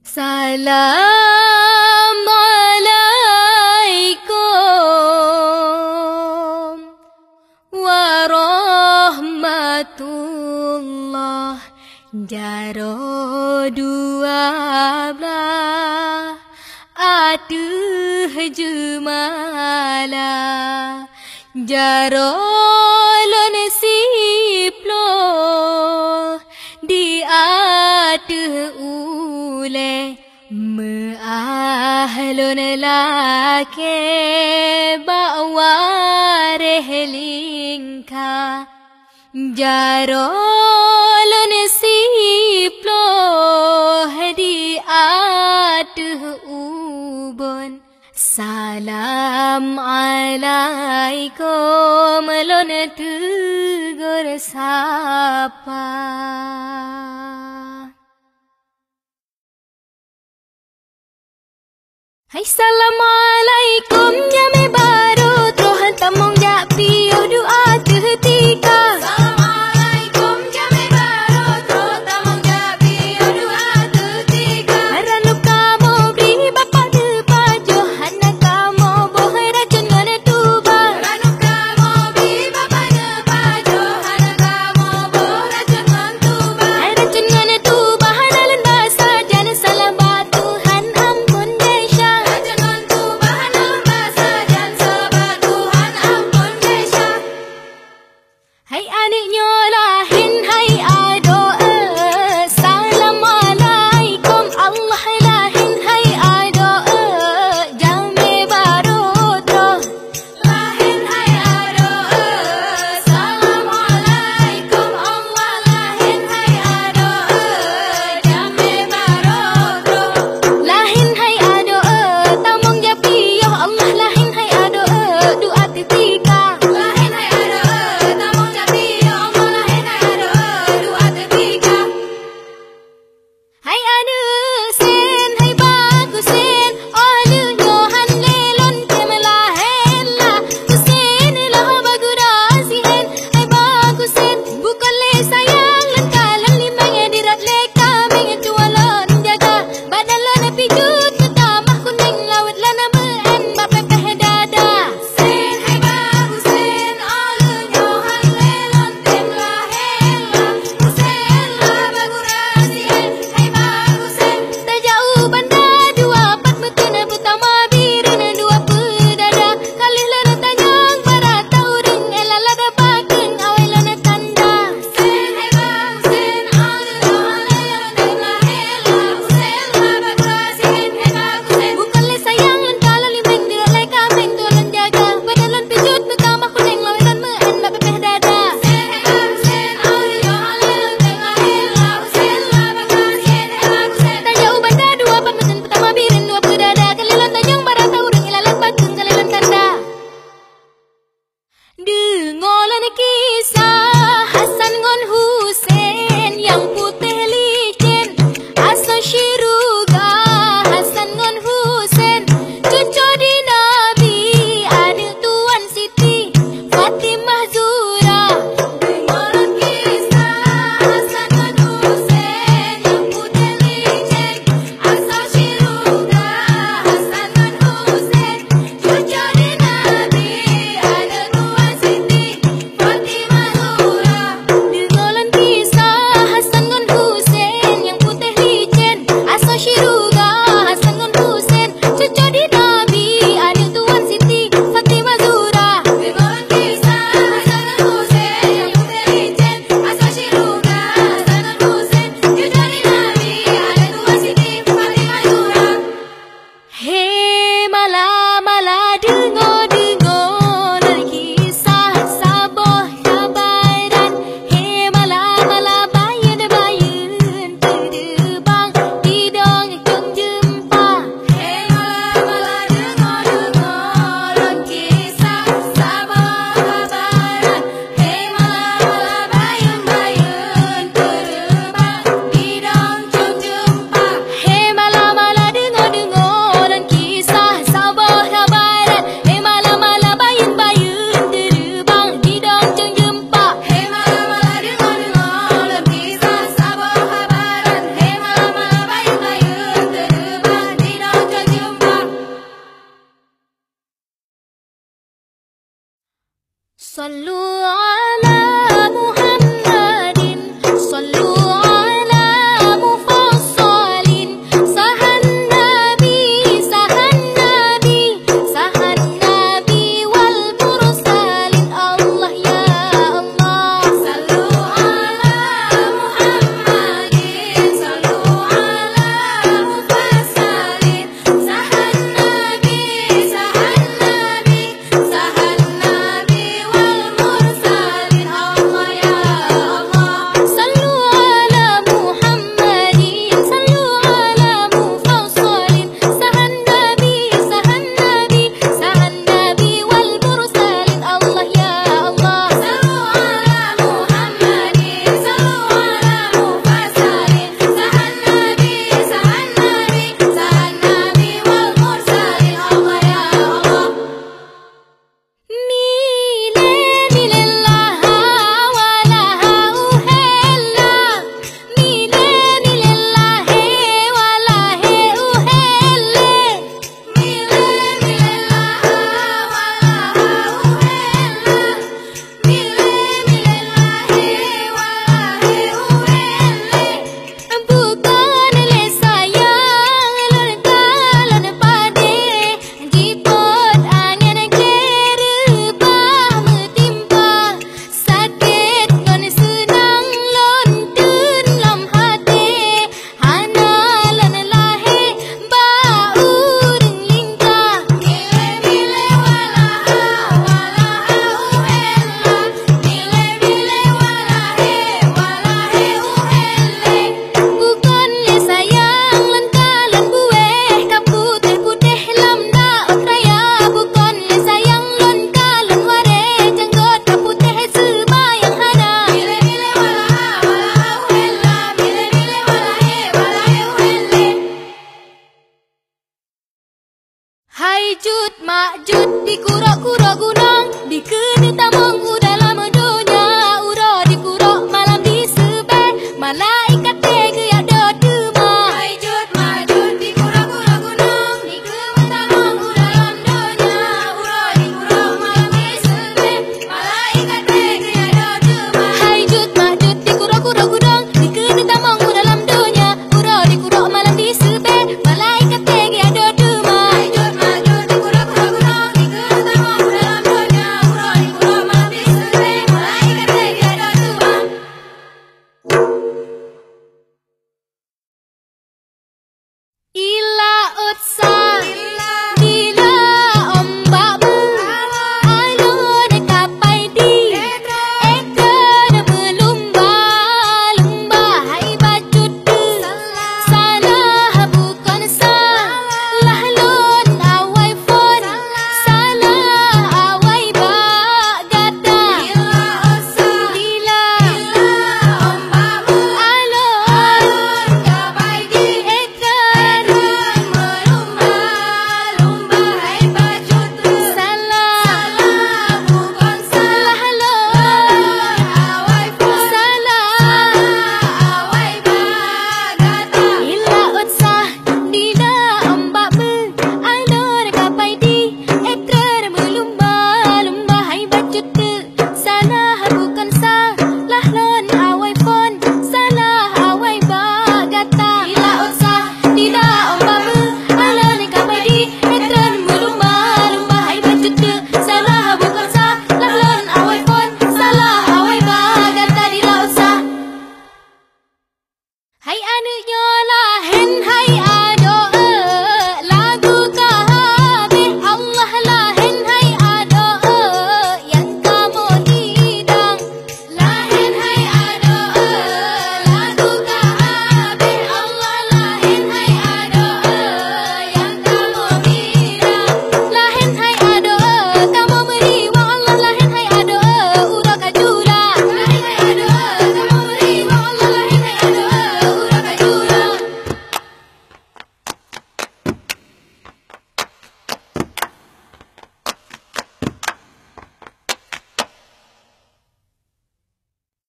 Assalamualaikum warahmatullah. Jaro 12 aduh jumala jaro lon siplo di aduh ule meahlon lake bawa rehlingka jaro lon siplo di aduh ubon. Salam alaikum lon tegur sapa. Hai assalamualaikum jame baru trohan tamong japi doa ketika. Assalamualaikum jame baru trohan tamong japi doa ketika. Ranu kamu beri bapa de pajo hana kamu boh racun ngone tuba. Ranu kamu beri bapa de pajo hana kamu boh racun ngon tuba. Racun ngone tuba hana lembasa jana salam batu han ampun desha. Racun ngon tuba hana lembasa jana صلوا على محمد صلوا على مفصل سه النبي سه النبي سه النبي والمرسلين الله يا الله صلوا على محمد صلوا على مفصل سه النبي سه النبي سه النبي والمرسلين الله يا الله صلوا على محمد صلوا على مفصل سه النبي سه النبي سه النبي والمرسلين الله يا الله صلوا على محمد صلوا على مفصل سه النبي سه النبي سه النبي والمرسلين الله يا الله ميلي ميلي الله ولا أهلا ميلي ميلي الله ولا أهلا ميلي ميلي الله ولا أهلا ميلي ميلي الله ولا أهلا bukan le sayang lertalan pade jipot angin kerebah metimpa sakit ngon senang lontun lam hati hanalan lahe baureng lingkah mile mile walaha walaha uhella mile mile walahe walahe uhelle bukan le sayang lentalan bueh kaputih putih lam daun raya bukan le sayang lontalan ware jenggot kaputih sebayang hana mile mile walaha walaha uhella mile mile walahe walahe uhelle Hai jud mak jud di Quran